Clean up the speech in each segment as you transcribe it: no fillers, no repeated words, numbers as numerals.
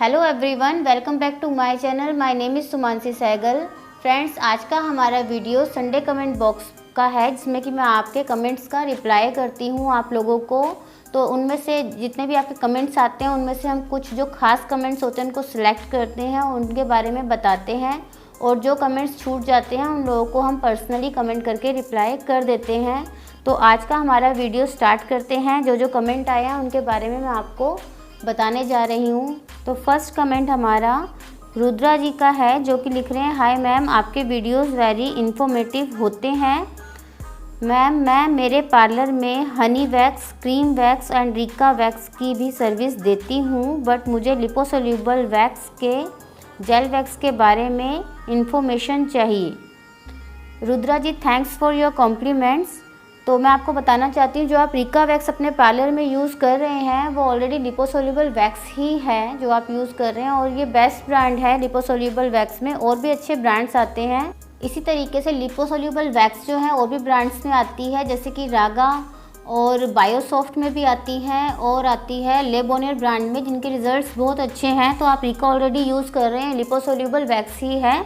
Hello everyone, welcome back to my channel. My name is Sumansi Sehgal. Friends, आज का हमारा video Sunday comment box का है, जिसमें कि मैं आपके कमेंट्स का रिप्लाई करती हूँ आप लोगों को। तो उनमें से जितने भी आपके कमेंट्स आते हैं, उनमें से हम कुछ जो खास कमेंट्स होते हैं उनको सिलेक्ट करते हैं, उनके बारे में बताते हैं, और जो कमेंट्स छूट जाते हैं उन लोगों को हम पर्सनली कमेंट करके रिप्लाई कर देते हैं। तो आज का हमारा वीडियो स्टार्ट करते हैं। जो जो कमेंट आया है उनके बारे में मैं आपको बताने जा रही हूँ। तो फर्स्ट कमेंट हमारा रुद्रा जी का है, जो कि लिख रहे हैं, हाय मैम, आपके वीडियोस वेरी इन्फॉर्मेटिव होते हैं। मैम, मैं मेरे पार्लर में honey wax, cream wax and Rica wax की भी सर्विस देती हूँ, बट मुझे लिपोसोल्यूबल वैक्स के जेल वैक्स के बारे में इंफॉर्मेशन चाहिए। रुद्रा जी, थैंक्स फॉर योर कॉम्प्लीमेंट्स। तो मैं आपको बताना चाहती हूँ, जो आप रिका वैक्स अपने पार्लर में यूज़ कर रहे हैं वो ऑलरेडी लिपोसोल्यूबल वैक्स ही है जो आप यूज़ कर रहे हैं, और ये बेस्ट ब्रांड है लिपोसोल्यूबल वैक्स में। और भी अच्छे ब्रांड्स आते हैं। इसी तरीके से लिपोसोल्यूबल वैक्स जो है और भी ब्रांड्स में आती है, जैसे कि रागा और बायोसॉफ्ट में भी आती है, और आती है लेबोनियर ब्रांड में, जिनके रिजल्ट्स बहुत अच्छे हैं। तो आप रिका ऑलरेडी यूज़ कर रहे हैं, लिपोसोल्यूबल वैक्स ही है,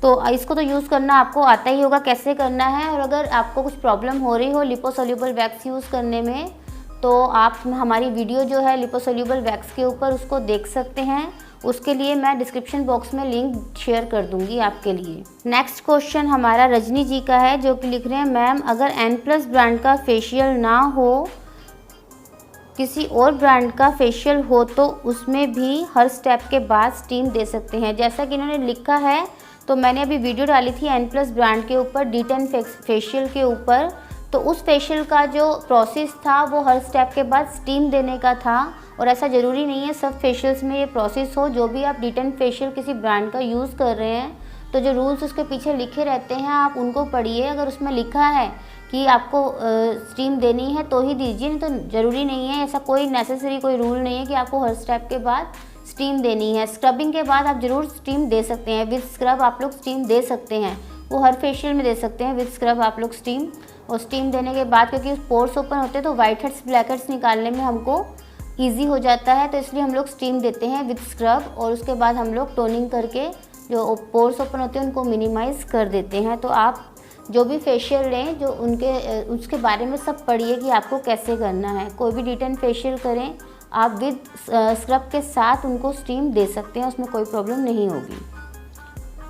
तो इसको तो यूज़ करना आपको आता ही होगा कैसे करना है। और अगर आपको कुछ प्रॉब्लम हो रही हो लिपोसोल्यूबल वैक्स यूज़ करने में, तो आप हमारी वीडियो जो है लिपोसोल्यूबल वैक्स के ऊपर उसको देख सकते हैं। उसके लिए मैं डिस्क्रिप्शन बॉक्स में लिंक शेयर कर दूंगी आपके लिए। नेक्स्ट क्वेश्चन हमारा रजनी जी का है, जो कि लिख रहे हैं, मैम, अगर N+ ब्रांड का फेशियल ना हो, किसी और ब्रांड का फेशियल हो, तो उसमें भी हर स्टेप के बाद स्टीम दे सकते हैं। जैसा कि इन्होंने लिखा है, तो मैंने अभी वीडियो डाली थी N+ ब्रांड के ऊपर, D10 फेशियल के ऊपर। तो उस फेशियल का जो प्रोसेस था वो हर स्टेप के बाद स्टीम देने का था, और ऐसा ज़रूरी नहीं है सब फेशियल्स में ये प्रोसेस हो। जो भी आप D10 फेशियल किसी ब्रांड का यूज़ कर रहे हैं, तो जो रूल्स उसके पीछे लिखे रहते हैं आप उनको पढ़िए। अगर उसमें लिखा है कि आपको स्टीम देनी है तो ही दीजिए, नहीं तो ज़रूरी नहीं है। ऐसा कोई नेसेसरी कोई रूल नहीं है कि आपको हर स्टेप के बाद स्टीम देनी है। स्क्रबिंग के बाद आप ज़रूर स्टीम दे सकते हैं, विद स्क्रब आप लोग स्टीम दे सकते हैं, वो हर फेशियल में दे सकते हैं विद स्क्रब आप लोग स्टीम। और स्टीम देने के बाद, क्योंकि पोर्स ओपन होते हैं तो वाइट हेड्स ब्लैक हेड्स निकालने में हमको ईजी हो जाता है, तो इसलिए हम लोग स्टीम देते हैं विद स्क्रब। और उसके बाद हम लोग टोनिंग करके जो पोर्स ओपन होते हैं उनको मिनिमाइज़ कर देते हैं। तो आप जो भी फेशियल लें, जो उसके बारे में सब पढ़िए कि आपको कैसे करना है। कोई भी D10 फेशियल करें आप विद स्क्रब के साथ उनको स्टीम दे सकते हैं, उसमें कोई प्रॉब्लम नहीं होगी।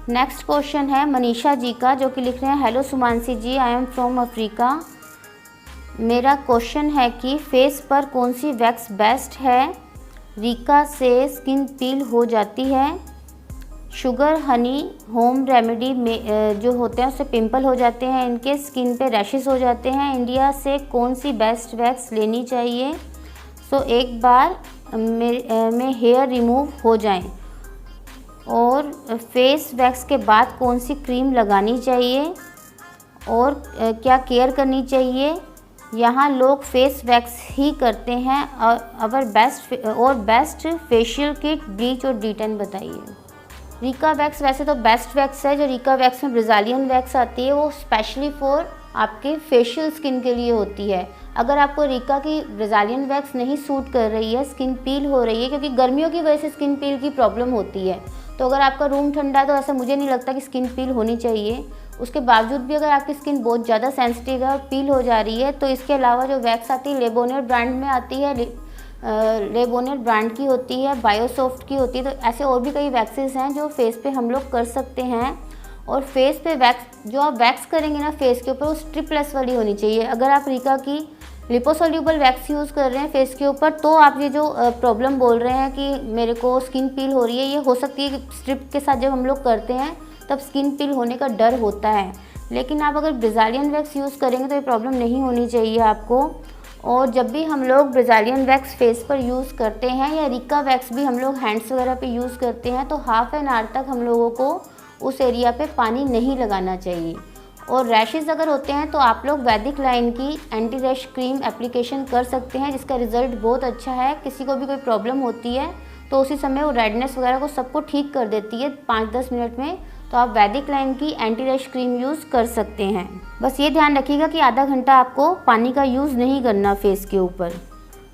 नेक्स्ट क्वेश्चन है मनीषा जी का, जो कि लिख रहे हैं, hello Sumansi ji, I am from Africa. मेरा क्वेश्चन है कि फेस पर कौन सी वैक्स बेस्ट है? रिका से स्किन पील हो जाती है, शुगर हनी होम रेमेडी में जो होते हैं उससे पिंपल हो जाते हैं, इनके स्किन पे रैशेस हो जाते हैं। इंडिया से कौन सी बेस्ट वैक्स लेनी चाहिए सो एक बार में हेयर रिमूव हो जाएं? और फेस वैक्स के बाद कौन सी क्रीम लगानी चाहिए और क्या केयर करनी चाहिए? यहाँ लोग फेस वैक्स ही करते हैं, और बेस्ट फेशियल किट, ब्लीच और D10 बताइए। रिका वैक्स वैसे तो बेस्ट वैक्स है। जो रिका वैक्स में ब्राज़ीलियन वैक्स आती है वो स्पेशली फॉर आपके फेशियल स्किन के लिए होती है। अगर आपको रिका की ब्राज़ीलियन वैक्स नहीं सूट कर रही है, स्किन पील हो रही है, क्योंकि गर्मियों की वजह से स्किन पील की प्रॉब्लम होती है, तो अगर आपका रूम ठंडा है तो ऐसा मुझे नहीं लगता कि स्किन पील होनी चाहिए। उसके बावजूद भी अगर आपकी स्किन बहुत ज़्यादा सेंसिटिव है और पील हो जा रही है, तो इसके अलावा जो वैक्स आती है लेबोनियर ब्रांड में आती है, लेबोनियर ब्रांड की होती है, बायोसॉफ्ट की होती है। तो ऐसे और भी कई वैक्सेस हैं जो फेस पे हम लोग कर सकते हैं। और फेस पे वैक्स जो आप वैक्स करेंगे ना फेस के ऊपर, वो स्ट्रिपलेस वाली होनी चाहिए। अगर आप रिका की लिपोसोल्यूबल वैक्स यूज़ कर रहे हैं फेस के ऊपर, तो आप ये जो प्रॉब्लम बोल रहे हैं कि मेरे को स्किन पील हो रही है, ये हो सकती है कि स्ट्रिप के साथ जब हम लोग करते हैं तब स्किन पील होने का डर होता है। लेकिन आप अगर ब्राज़ीलियन वैक्स यूज़ करेंगे तो ये प्रॉब्लम नहीं होनी चाहिए आपको। और जब भी हम लोग ब्राज़ीलियन वैक्स फेस पर यूज़ करते हैं, या रिका वैक्स भी हम लोग हैंड्स वगैरह पे यूज़ करते हैं, तो हाफ एन आवर तक हम लोगों को उस एरिया पे पानी नहीं लगाना चाहिए। और रैशेज़ अगर होते हैं तो आप लोग वैदिक लाइन की एंटी रैश क्रीम एप्लीकेशन कर सकते हैं, जिसका रिज़ल्ट बहुत अच्छा है। किसी को भी कोई प्रॉब्लम होती है तो उसी समय वो रेडनेस वगैरह को सबको ठीक कर देती है 5-10 मिनट में। तो आप वैदिक लाइन की एंटी रैश क्रीम यूज़ कर सकते हैं। बस ये ध्यान रखिएगा कि आधा घंटा आपको पानी का यूज़ नहीं करना फेस के ऊपर।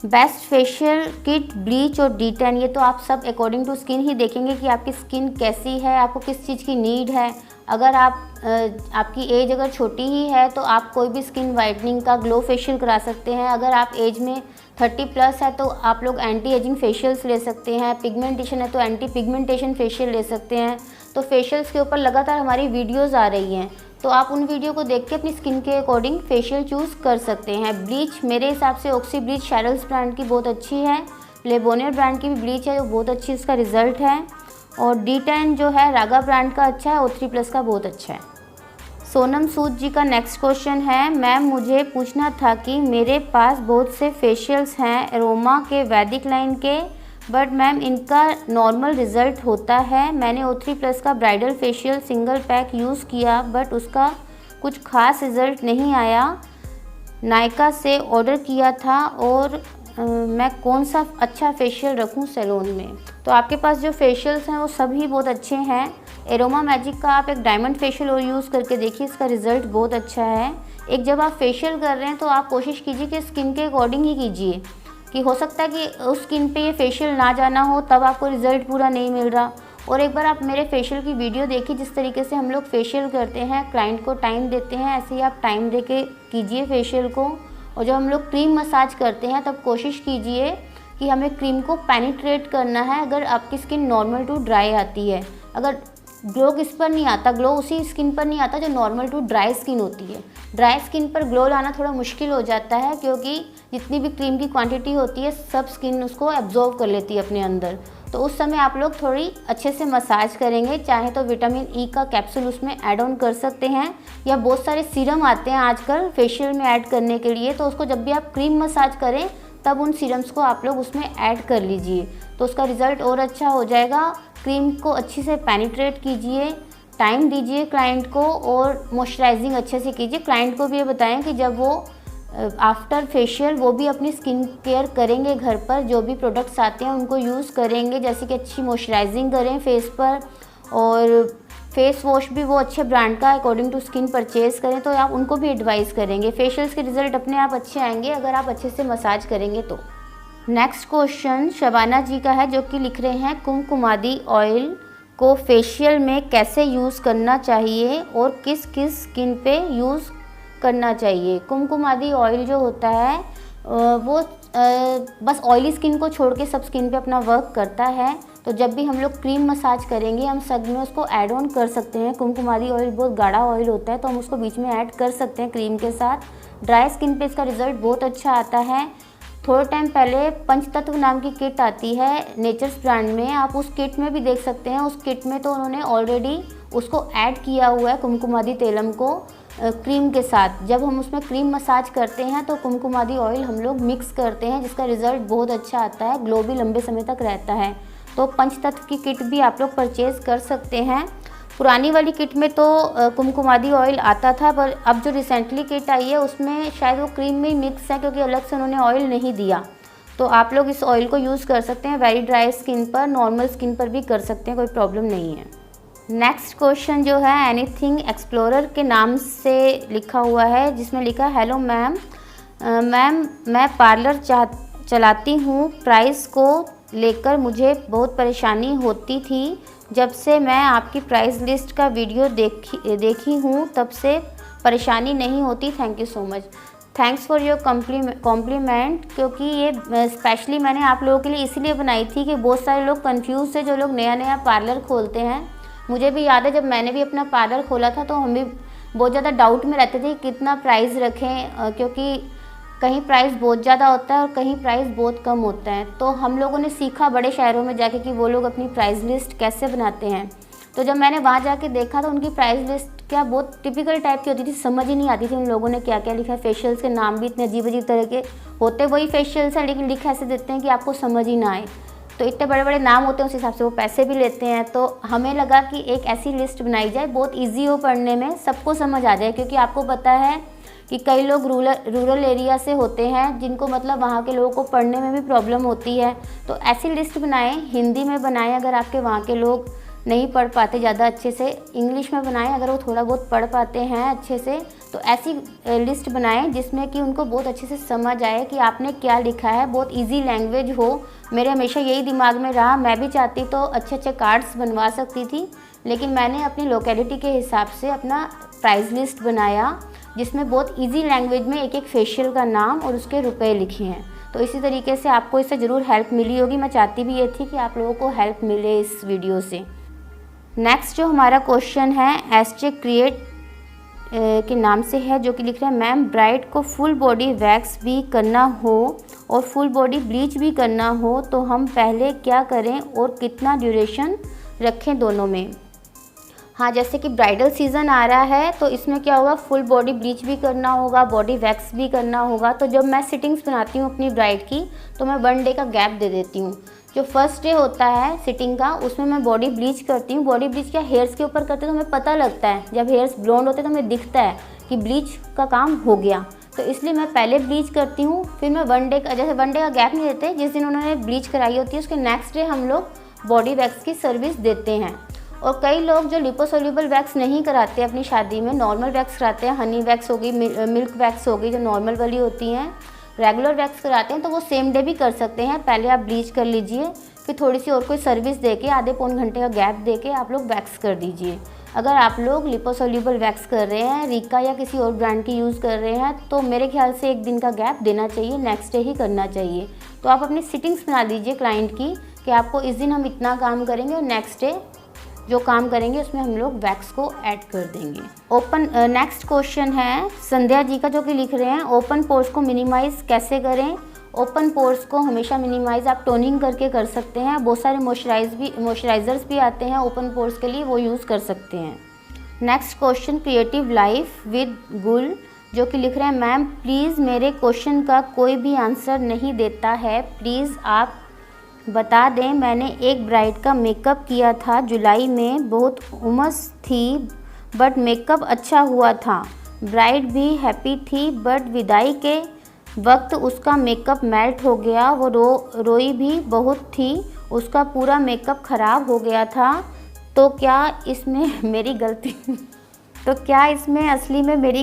बेस्ट फेशियल किट ब्लीच और D10, ये तो आप सब अकॉर्डिंग टू स्किन ही देखेंगे कि आपकी स्किन कैसी है, आपको किस चीज़ की नीड है। अगर आपकी एज अगर छोटी ही है तो आप कोई भी स्किन वाइटनिंग का ग्लो फेशियल करा सकते हैं। अगर आप एज में 30+ है तो आप लोग एंटी एजिंग फेशियल्स ले सकते हैं। पिगमेंटेशन है तो एंटी पिगमेंटेशन फेशियल ले सकते हैं। तो फेशियल्स के ऊपर लगातार हमारी वीडियोज़ आ रही हैं, तो आप उन वीडियो को देख के अपनी स्किन के अकॉर्डिंग फेशियल चूज़ कर सकते हैं। ब्लीच मेरे हिसाब से ऑक्सी ब्लीच शैरल्स ब्रांड की बहुत अच्छी है। लेबोनियर ब्रांड की भी ब्लीच है जो बहुत अच्छी इसका रिज़ल्ट है। और D10 जो है रागा ब्रांड का अच्छा है, O3+ का बहुत अच्छा है। सोनम सूद जी का नेक्स्ट क्वेश्चन है, मैम मुझे पूछना था कि मेरे पास बहुत से फेशियल्स हैं एरोमा के, वैदिक लाइन के, बट मैम इनका नॉर्मल रिज़ल्ट होता है। मैंने O3+ का bridal facial single pack use किया बट उसका कुछ खास रिज़ल्ट नहीं आया। नायका से ऑर्डर किया था और मैं कौन सा अच्छा फेशियल रखूं सैलून में। तो आपके पास जो फेशियल्स हैं वो सभी बहुत अच्छे हैं। एरोमा मैजिक का आप एक डायमंड फेशियल और यूज़ करके देखिए, इसका रिज़ल्ट बहुत अच्छा है। एक जब आप फेशियल कर रहे हैं तो आप कोशिश कीजिए कि स्किन के अकॉर्डिंग ही कीजिए, कि हो सकता है कि उस स्किन पे ये फेशियल ना जाना हो, तब आपको रिज़ल्ट पूरा नहीं मिल रहा। और एक बार आप मेरे फेशियल की वीडियो देखिए, जिस तरीके से हम लोग फेशियल करते हैं, क्लाइंट को टाइम देते हैं, ऐसे ही आप टाइम दे के कीजिए फेशियल को। और जब हम लोग क्रीम मसाज करते हैं तब कोशिश कीजिए कि हमें क्रीम को पेनिट्रेट करना है। अगर आपकी स्किन नॉर्मल टू ड्राई आती है, अगर ग्लो किस पर नहीं आता, ग्लो उसी स्किन पर नहीं आता जो नॉर्मल टू ड्राई स्किन होती है। ड्राई स्किन पर ग्लो लाना थोड़ा मुश्किल हो जाता है, क्योंकि जितनी भी क्रीम की क्वांटिटी होती है सब स्किन उसको एब्जॉर्व कर लेती है अपने अंदर। तो उस समय आप लोग थोड़ी अच्छे से मसाज करेंगे। चाहे तो विटामिन ई का कैप्सूल उसमें ऐड ऑन कर सकते हैं, या बहुत सारे सीरम आते हैं आजकल फेशियल में ऐड करने के लिए, तो उसको जब भी आप क्रीम मसाज करें तब उन सीरम्स को आप लोग उसमें ऐड कर लीजिए, तो उसका रिज़ल्ट और अच्छा हो जाएगा। क्रीम को अच्छे से पेनिट्रेट कीजिए, टाइम दीजिए क्लाइंट को, और मॉइस्चराइजिंग अच्छे से कीजिए। क्लाइंट को भी ये बताएं कि जब वो आफ्टर फेशियल वो भी अपनी स्किन केयर करेंगे, घर पर जो भी प्रोडक्ट्स आते हैं उनको यूज़ करेंगे, जैसे कि अच्छी मॉइस्चराइजिंग करें फेस पर, और फेस वॉश भी वो अच्छे ब्रांड का अकॉर्डिंग टू स्किन परचेज़ करें। तो आप उनको भी एडवाइस करेंगे। फेशियल्स के रिज़ल्ट अपने आप अच्छे आएंगे अगर आप अच्छे से मसाज करेंगे तो। नेक्स्ट क्वेश्चन शबाना जी का है, जो कि लिख रहे हैं कुमकुमादी ऑयल को फेशियल में कैसे यूज़ करना चाहिए और किस किस स्किन पे यूज़ करना चाहिए। कुमकुमादी ऑयल जो होता है वो बस ऑयली स्किन को छोड़ के सब स्किन पे अपना वर्क करता है। तो जब भी हम लोग क्रीम मसाज करेंगे हम सब में उसको ऐड ऑन कर सकते हैं। कुमकुमादी ऑयल बहुत गाढ़ा ऑयल होता है तो हम उसको बीच में ऐड कर सकते हैं क्रीम के साथ। ड्राई स्किन पे इसका रिज़ल्ट बहुत अच्छा आता है। थोड़े टाइम पहले पंचतत्व नाम की किट आती है नेचर्स ब्रांड में, आप उस किट में भी देख सकते हैं। उस किट में तो उन्होंने ऑलरेडी उसको ऐड किया हुआ है कुमकुमादी तेलम को क्रीम के साथ। जब हम उसमें क्रीम मसाज करते हैं तो कुमकुमादी ऑयल हम लोग मिक्स करते हैं, जिसका रिज़ल्ट बहुत अच्छा आता है, ग्लो भी लंबे समय तक रहता है। तो पंचतत्व की किट भी आप लोग परचेज़ कर सकते हैं। पुरानी वाली किट में तो कुमकुमादी ऑयल आता था, पर अब जो रिसेंटली किट आई है उसमें शायद वो क्रीम में ही मिक्स है, क्योंकि अलग से उन्होंने ऑयल नहीं दिया। तो आप लोग इस ऑयल को यूज़ कर सकते हैं वेरी ड्राई स्किन पर, नॉर्मल स्किन पर भी कर सकते हैं, कोई प्रॉब्लम नहीं है। नेक्स्ट क्वेश्चन जो है एनीथिंग एक्सप्लोरर के नाम से लिखा हुआ है, जिसमें लिखा हेलो मैम, मैं पार्लर चलाती हूँ। प्राइस को लेकर मुझे बहुत परेशानी होती थी। जब से मैं आपकी प्राइस लिस्ट का वीडियो देखी हूँ तब से परेशानी नहीं होती। Thank you so much. Thanks for your compliment, क्योंकि ये स्पेशली मैंने आप लोगों के लिए इसलिए बनाई थी कि बहुत सारे लोग कंफ्यूज थे जो लोग नया नया पार्लर खोलते हैं। मुझे भी याद है जब मैंने भी अपना पार्लर खोला था तो हम भी बहुत ज़्यादा डाउट में रहते थे कितना प्राइस रखें, क्योंकि कहीं प्राइस बहुत ज़्यादा होता है और कहीं प्राइस बहुत कम होता है। तो हम लोगों ने सीखा बड़े शहरों में जाके कि वो लोग अपनी प्राइस लिस्ट कैसे बनाते हैं। तो जब मैंने वहाँ जाके देखा तो उनकी प्राइस लिस्ट क्या बहुत टिपिकल टाइप की होती थी, समझ ही नहीं आती थी उन लोगों ने क्या क्या लिखा है। फेशियल्स के नाम भी इतने अजीब अजीब तरह के होते, वही फेशियल्स हैं लेकिन लिख ऐसे देते हैं कि आपको समझ ही ना आए। तो इतने बड़े बड़े नाम होते हैं, उस हिसाब से वो पैसे भी लेते हैं। तो हमें लगा कि एक ऐसी लिस्ट बनाई जाए बहुत ईजी हो पढ़ने में, सबको समझ आ जाए, क्योंकि आपको पता है कि कई लोग रूरल एरिया से होते हैं जिनको मतलब वहाँ के लोगों को पढ़ने में भी प्रॉब्लम होती है। तो ऐसी लिस्ट बनाएं, हिंदी में बनाएं अगर आपके वहाँ के लोग नहीं पढ़ पाते ज़्यादा अच्छे से, इंग्लिश में बनाएं। अगर वो थोड़ा बहुत पढ़ पाते हैं अच्छे से तो ऐसी लिस्ट बनाएं जिसमें कि उनको बहुत अच्छे से समझ आए कि आपने क्या लिखा है, बहुत इजी लैंग्वेज हो। मेरे हमेशा यही दिमाग में रहा, मैं भी चाहती तो अच्छे अच्छे कार्ड्स बनवा सकती थी, लेकिन मैंने अपनी लोकेलिटी के हिसाब से अपना प्राइस लिस्ट बनाया जिसमें बहुत इजी लैंग्वेज में एक एक फेशियल का नाम और उसके रुपए लिखे हैं। तो इसी तरीके से आपको इससे ज़रूर हेल्प मिली होगी। मैं चाहती भी ये थी कि आप लोगों को हेल्प मिले इस वीडियो से। नेक्स्ट जो हमारा क्वेश्चन है एसजे क्रिएट के नाम से है, जो कि लिख रहे हैं मैम ब्राइड को फुल बॉडी वैक्स भी करना हो और फुल बॉडी ब्लीच भी करना हो तो हम पहले क्या करें और कितना ड्यूरेशन रखें दोनों में। हाँ, जैसे कि ब्राइडल सीज़न आ रहा है तो इसमें क्या होगा, फुल बॉडी ब्लीच भी करना होगा, बॉडी वैक्स भी करना होगा। तो जब मैं सिटिंग्स बनाती हूँ अपनी ब्राइड की तो मैं 1 डे का गैप दे देती हूँ। जो फर्स्ट डे होता है सिटिंग का उसमें मैं बॉडी ब्लीच करती हूँ। बॉडी ब्लीच क्या हेयर्स के ऊपर करते हैं तो हमें पता लगता है, जब हेयर्स ब्लॉन्ड होते हैं तो हमें दिखता है कि ब्लीच का काम हो गया। तो इसलिए मैं पहले ब्लीच करती हूँ, फिर मैं 1 डे का, जैसे 1 डे का गैप नहीं देते, जिस दिन उन्होंने ब्लीच कराई होती है उसके नेक्स्ट डे हम लोग बॉडी वैक्स की सर्विस देते हैं। और कई लोग जो लिपोसोल्यूबल वैक्स नहीं कराते अपनी शादी में, नॉर्मल वैक्स कराते हैं, हनी वैक्स होगी, मिल्क वैक्स होगी जो नॉर्मल वाली होती हैं, रेगुलर वैक्स कराते हैं, तो वो सेम डे भी कर सकते हैं। पहले आप ब्लीच कर लीजिए, फिर थोड़ी सी और कोई सर्विस देके आधे पौन घंटे का गैप देके आप लोग वैक्स कर दीजिए। अगर आप लोग लिपोसोल्यूबल वैक्स कर रहे हैं, रीका या किसी और ब्रांड की यूज़ कर रहे हैं, तो मेरे ख्याल से 1 दिन का गैप देना चाहिए, नेक्स्ट डे ही करना चाहिए। तो आप अपनी सिटिंग्स बना दीजिए क्लाइंट की कि आपको इस दिन हम इतना काम करेंगे और नेक्स्ट डे जो काम करेंगे उसमें हम लोग वैक्स को ऐड कर देंगे। नेक्स्ट क्वेश्चन है संध्या जी का, जो कि लिख रहे हैं ओपन पोर्स को मिनिमाइज़ कैसे करें। ओपन पोर्स को हमेशा मिनिमाइज़ आप टोनिंग करके कर सकते हैं। बहुत सारे मॉइस्चराइजर्स भी आते हैं ओपन पोर्स के लिए, वो यूज़ कर सकते हैं। Next question creative life with गुल, जो कि लिख रहे हैं मैम प्लीज़ मेरे क्वेश्चन का कोई भी आंसर नहीं देता है, प्लीज़ आप बता दें। मैंने एक ब्राइड का मेकअप किया था जुलाई में, बहुत उमस थी बट मेकअप अच्छा हुआ था, ब्राइड भी हैप्पी थी बट विदाई के वक्त उसका मेकअप मेल्ट हो गया, वो रोई भी बहुत थी, उसका पूरा मेकअप ख़राब हो गया था। तो क्या इसमें मेरी गलती तो क्या इसमें असली में मेरी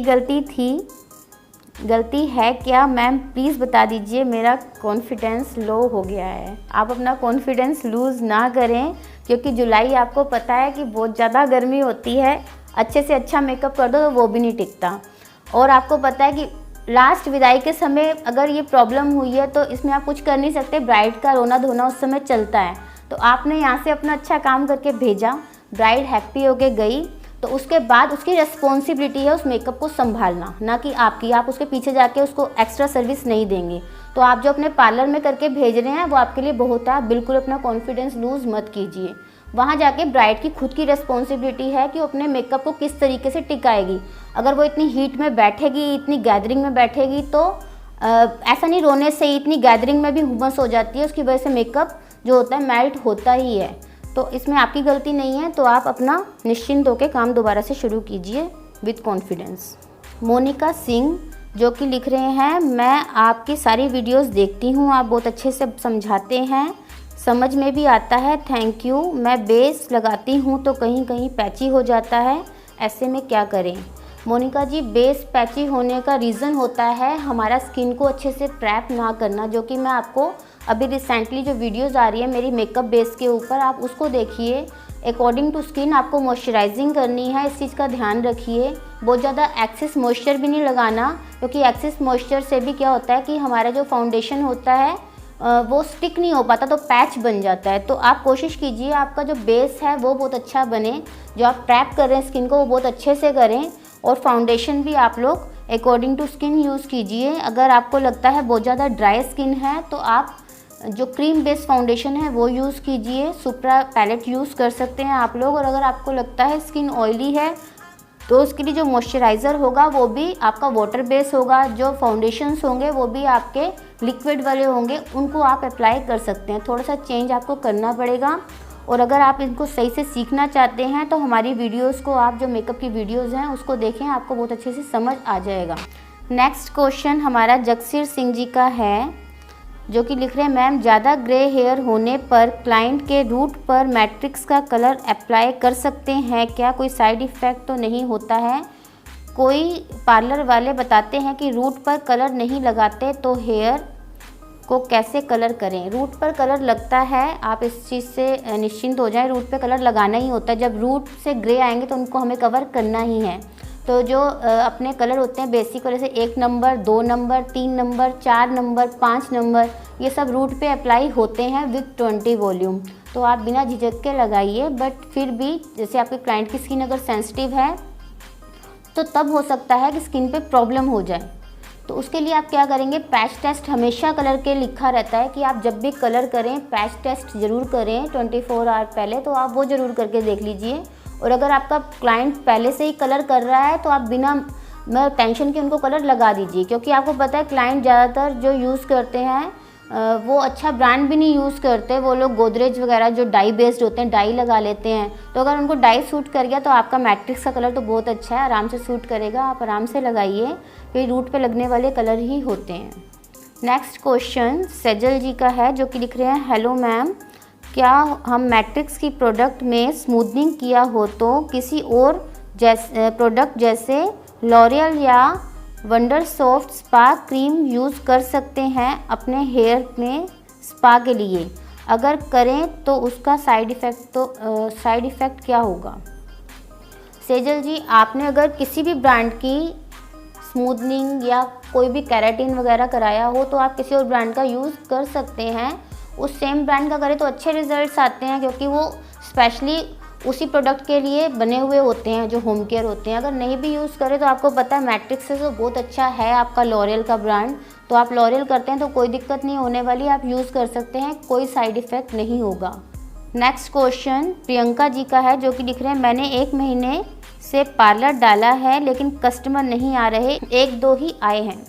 गलती है क्या मैम, प्लीज़ बता दीजिए, मेरा कॉन्फिडेंस लो हो गया है। आप अपना कॉन्फिडेंस लूज़ ना करें, क्योंकि जुलाई आपको पता है कि बहुत ज़्यादा गर्मी होती है, अच्छे से अच्छा मेकअप कर दो तो वो भी नहीं टिकता। और आपको पता है कि लास्ट विदाई के समय अगर ये प्रॉब्लम हुई है तो इसमें आप कुछ कर नहीं सकते, ब्राइड का रोना धोना उस समय चलता है। तो आपने यहाँ से अपना अच्छा काम करके भेजा, ब्राइड हैप्पी होके गई, तो उसके बाद उसकी रिस्पॉन्सिबिलिटी है उस मेकअप को संभालना, ना कि आपकी। आप उसके पीछे जाके उसको एक्स्ट्रा सर्विस नहीं देंगे। तो आप जो अपने पार्लर में करके भेज रहे हैं वो आपके लिए बहुत है, बिल्कुल अपना कॉन्फिडेंस लूज़ मत कीजिए। वहाँ जाके ब्राइड की खुद की रिस्पॉन्सिबिलिटी है कि वो अपने मेकअप को किस तरीके से टिकाएगी। अगर वो इतनी हीट में बैठेगी, इतनी गैदरिंग में बैठेगी, तो ऐसा नहीं रोने से ही, इतनी गैदरिंग में भी हुमस हो जाती है, उसकी वजह से मेकअप जो होता है मेल्ट होता ही है। तो इसमें आपकी गलती नहीं है, तो आप अपना निश्चिंत होकर काम दोबारा से शुरू कीजिए विद कॉन्फिडेंस। मोनिका सिंह, जो कि लिख रहे हैं मैं आपकी सारी वीडियोस देखती हूँ, आप बहुत अच्छे से समझाते हैं, समझ में भी आता है, थैंक यू। मैं बेस लगाती हूँ तो कहीं कहीं पैची हो जाता है, ऐसे में क्या करें। मोनिका जी, बेस पैची होने का रीज़न होता है हमारा स्किन को अच्छे से प्रेप ना करना, जो कि मैं आपको अभी रिसेंटली जो वीडियोस आ रही है मेरी मेकअप बेस के ऊपर, आप उसको देखिए। अकॉर्डिंग टू स्किन आपको मॉइस्चराइजिंग करनी है, इस चीज़ का ध्यान रखिए। बहुत ज़्यादा एक्सेस मॉइस्चर भी नहीं लगाना, क्योंकि एक्सेस मॉइस्चर से भी क्या होता है कि हमारा जो फाउंडेशन होता है वो स्टिक नहीं हो पाता, तो पैच बन जाता है। तो आप कोशिश कीजिए आपका जो बेस है वो बहुत अच्छा बने, जो आप प्रेप कर रहे हैं स्किन को वो बहुत अच्छे से करें। और फाउंडेशन भी आप लोग अकॉर्डिंग टू स्किन यूज़ कीजिए। अगर आपको लगता है बहुत ज़्यादा ड्राई स्किन है तो आप जो क्रीम बेस्ड फाउंडेशन है वो यूज़ कीजिए, सुप्रा पैलेट यूज़ कर सकते हैं आप लोग। और अगर आपको लगता है स्किन ऑयली है तो उसके लिए जो मॉइस्चराइज़र होगा वो भी आपका वाटर बेस होगा, जो फाउंडेशंस होंगे वो भी आपके लिक्विड वाले होंगे, उनको आप अप्लाई कर सकते हैं। थोड़ा सा चेंज आपको करना पड़ेगा। और अगर आप इनको सही से सीखना चाहते हैं तो हमारी वीडियोस को, आप जो मेकअप की वीडियोस हैं उसको देखें, आपको बहुत अच्छे से समझ आ जाएगा। नेक्स्ट क्वेश्चन हमारा जगसीर सिंह जी का है, जो कि लिख रहे हैं मैम ज़्यादा ग्रे हेयर होने पर क्लाइंट के रूट पर मैट्रिक्स का कलर अप्लाई कर सकते हैं क्या, कोई साइड इफ़ेक्ट तो नहीं होता है। कोई पार्लर वाले बताते हैं कि रूट पर कलर नहीं लगाते, तो हेयर को कैसे कलर करें। रूट पर कलर लगता है, आप इस चीज़ से निश्चिंत हो जाएं, रूट पे कलर लगाना ही होता है। जब रूट से ग्रे आएंगे तो उनको हमें कवर करना ही है। तो जो अपने कलर होते हैं बेसिक वाले से 1 number, 2 number, 3 number, 4 number, 5 number, ये सब रूट पे अप्लाई होते हैं विद 20 वॉल्यूम। तो आप बिना झिझक के लगाइए। बट फिर भी जैसे आपके क्लाइंट की स्किन अगर सेंसिटिव है तो तब हो सकता है कि स्किन पे प्रॉब्लम हो जाए। तो उसके लिए आप क्या करेंगे, पैच टेस्ट हमेशा कलर के लिखा रहता है कि आप जब भी कलर करें पैच टेस्ट ज़रूर करें 24 आवर पहले, तो आप वो ज़रूर करके देख लीजिए। और अगर आपका क्लाइंट पहले से ही कलर कर रहा है तो आप बिना टेंशन के उनको कलर लगा दीजिए, क्योंकि आपको पता है क्लाइंट ज़्यादातर जो यूज़ करते हैं वो अच्छा ब्रांड भी नहीं यूज़ करते। वो लोग गोदरेज वगैरह जो डाई बेस्ड होते हैं डाई लगा लेते हैं। तो अगर उनको डाई सूट कर गया तो आपका मैट्रिक्स का कलर तो बहुत अच्छा है, आराम से सूट करेगा, आप आराम से लगाइए, क्योंकि रूट पे लगने वाले कलर ही होते हैं। नेक्स्ट क्वेश्चन सेजल जी का है, जो कि लिख रहे हैं हेलो मैम, क्या हम मैट्रिक्स की प्रोडक्ट में स्मूथनिंग किया हो तो किसी और प्रोडक्ट जैसे लॉरियल या wonder soft spa cream use कर सकते हैं अपने हेयर में स्पा के लिए? अगर करें तो उसका साइड इफ़ेक्ट क्या होगा? सेजल जी, आपने अगर किसी भी ब्रांड की स्मूथनिंग या कोई भी केराटिन वगैरह कराया हो तो आप किसी और ब्रांड का यूज़ कर सकते हैं। उस सेम ब्रांड का करें तो अच्छे रिजल्ट्स आते हैं, क्योंकि वो स्पेशली उसी प्रोडक्ट के लिए बने हुए होते हैं जो होम केयर होते हैं। अगर नहीं भी यूज़ करें तो आपको पता है मैट्रिक्स से तो बहुत अच्छा है आपका लॉरियल का ब्रांड, तो आप लॉरियल करते हैं तो कोई दिक्कत नहीं होने वाली, आप यूज़ कर सकते हैं, कोई साइड इफ़ेक्ट नहीं होगा। नेक्स्ट क्वेश्चन प्रियंका जी का है, जो कि लिख रहे हैं मैंने 1 महीने से पार्लर डाला है लेकिन कस्टमर नहीं आ रहे, 1-2 ही आए हैं।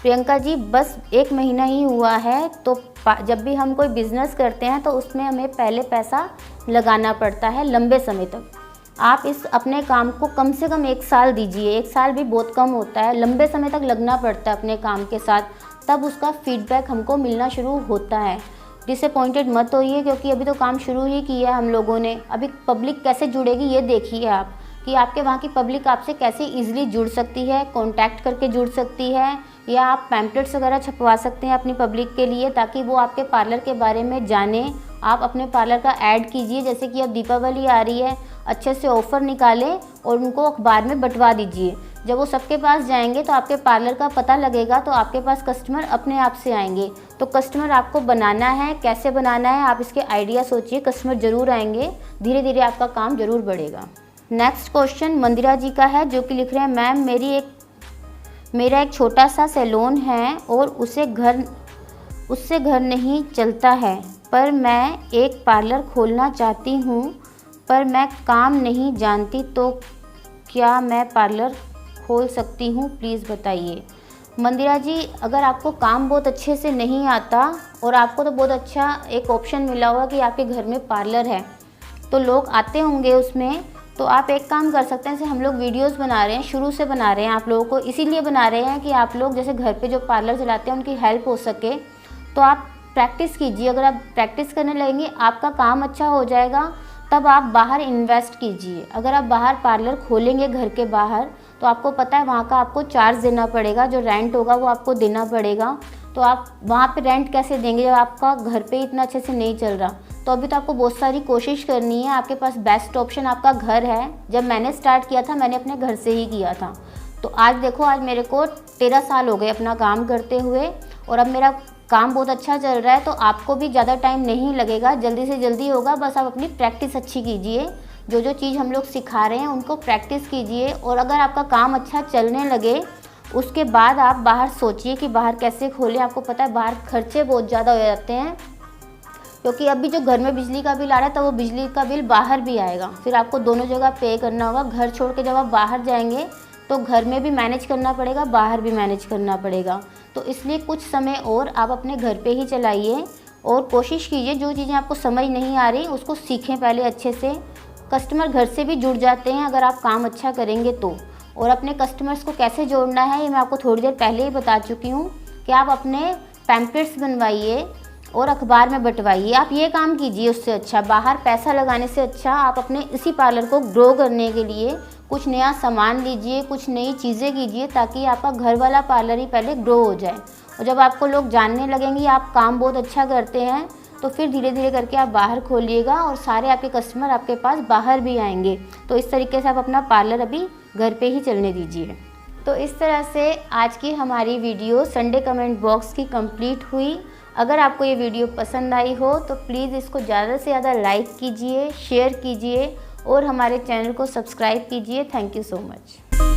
प्रियंका जी, बस 1 महीना ही हुआ है, तो जब भी हम कोई बिज़नेस करते हैं तो उसमें हमें पहले पैसा लगाना पड़ता है लंबे समय तक। आप इस अपने काम को कम से कम 1 साल दीजिए, 1 साल भी बहुत कम होता है, लंबे समय तक लगना पड़ता है अपने काम के साथ, तब उसका फीडबैक हमको मिलना शुरू होता है। डिसअपॉइंटेड मत होइए, क्योंकि अभी तो काम शुरू ही किया है हम लोगों ने। अभी पब्लिक कैसे जुड़ेगी ये देखिए आप, कि आपके वहाँ की पब्लिक आपसे कैसे ईजिली जुड़ सकती है, कॉन्टैक्ट करके जुड़ सकती है, या आप पैम्पलेट्स वगैरह छपवा सकते हैं अपनी पब्लिक के लिए, ताकि वो आपके पार्लर के बारे में जाने। आप अपने पार्लर का ऐड कीजिए, जैसे कि अब दीपावली आ रही है, अच्छे से ऑफ़र निकालें और उनको अखबार में बंटवा दीजिए। जब वो सबके पास जाएंगे तो आपके पार्लर का पता लगेगा, तो आपके पास कस्टमर अपने आप से आएंगे। तो कस्टमर आपको बनाना है, कैसे बनाना है आप इसके आइडिया सोचिए, कस्टमर ज़रूर आएंगे, धीरे धीरे आपका काम ज़रूर बढ़ेगा। नेक्स्ट क्वेश्चन मंदिरा जी का है, जो कि लिख रहे हैं मैम मेरा एक छोटा सा सैलून है और उससे घर नहीं चलता है, पर मैं एक पार्लर खोलना चाहती हूँ, पर मैं काम नहीं जानती, तो क्या मैं पार्लर खोल सकती हूँ, प्लीज़ बताइए। मंदिरा जी, अगर आपको काम बहुत अच्छे से नहीं आता और आपको तो बहुत अच्छा एक ऑप्शन मिला होगा कि आपके घर में पार्लर है, तो लोग आते होंगे उसमें, तो आप एक काम कर सकते हैं, जैसे हम लोग वीडियोस बना रहे हैं, शुरू से बना रहे हैं आप लोगों को इसीलिए बना रहे हैं कि आप लोग जैसे घर पे जो पार्लर चलाते हैं उनकी हेल्प हो सके। तो आप प्रैक्टिस कीजिए, अगर आप प्रैक्टिस करने लगेंगे आपका काम अच्छा हो जाएगा, तब आप बाहर इन्वेस्ट कीजिए। अगर आप बाहर पार्लर खोलेंगे घर के बाहर, तो आपको पता है वहाँ का आपको चार्ज देना पड़ेगा, जो रेंट होगा वो आपको देना पड़ेगा। तो आप वहाँ पे रेंट कैसे देंगे जब आपका घर पे इतना अच्छे से नहीं चल रहा? तो अभी तो आपको बहुत सारी कोशिश करनी है, आपके पास बेस्ट ऑप्शन आपका घर है। जब मैंने स्टार्ट किया था मैंने अपने घर से ही किया था, तो आज देखो, आज मेरे को 13 साल हो गए अपना काम करते हुए, और अब मेरा काम बहुत अच्छा चल रहा है। तो आपको भी ज़्यादा टाइम नहीं लगेगा, जल्दी से जल्दी होगा, बस आप अपनी प्रैक्टिस अच्छी कीजिए। जो चीज़ हम लोग सिखा रहे हैं उनको प्रैक्टिस कीजिए, और अगर आपका काम अच्छा चलने लगे उसके बाद आप बाहर सोचिए कि बाहर कैसे खोलें। आपको पता है बाहर खर्चे बहुत ज़्यादा हो जाते हैं, क्योंकि अभी जो घर में बिजली का बिल आ रहा है तो वो बिजली का बिल बाहर भी आएगा, फिर आपको दोनों जगह पे करना होगा। घर छोड़ के जब आप बाहर जाएंगे तो घर में भी मैनेज करना पड़ेगा, बाहर भी मैनेज करना पड़ेगा। तो इसलिए कुछ समय और आप अपने घर पे ही चलाइए और कोशिश कीजिए जो चीज़ें आपको समझ नहीं आ रही उसको सीखें पहले अच्छे से। कस्टमर घर से भी जुड़ जाते हैं अगर आप काम अच्छा करेंगे तो। और अपने कस्टमर्स को कैसे जोड़ना है ये मैं आपको थोड़ी देर पहले ही बता चुकी हूँ कि आप अपने पैम्पलेट्स बनवाइए और अखबार में बंटवाइए। आप ये काम कीजिए, उससे अच्छा बाहर पैसा लगाने से अच्छा आप अपने इसी पार्लर को ग्रो करने के लिए कुछ नया सामान लीजिए, कुछ नई चीज़ें कीजिए, ताकि आपका घर वाला पार्लर ही पहले ग्रो हो जाए। और जब आपको लोग जानने लगेंगे आप काम बहुत अच्छा करते हैं, तो फिर धीरे धीरे करके आप बाहर खोलिएगा और सारे आपके कस्टमर आपके पास बाहर भी आएंगे। तो इस तरीके से आप अपना पार्लर अभी घर पे ही चलने दीजिए। तो इस तरह से आज की हमारी वीडियो संडे कमेंट बॉक्स की कंप्लीट हुई। अगर आपको ये वीडियो पसंद आई हो तो प्लीज़ इसको ज़्यादा से ज़्यादा लाइक कीजिए, शेयर कीजिए और हमारे चैनल को सब्सक्राइब कीजिए। Thank you so much.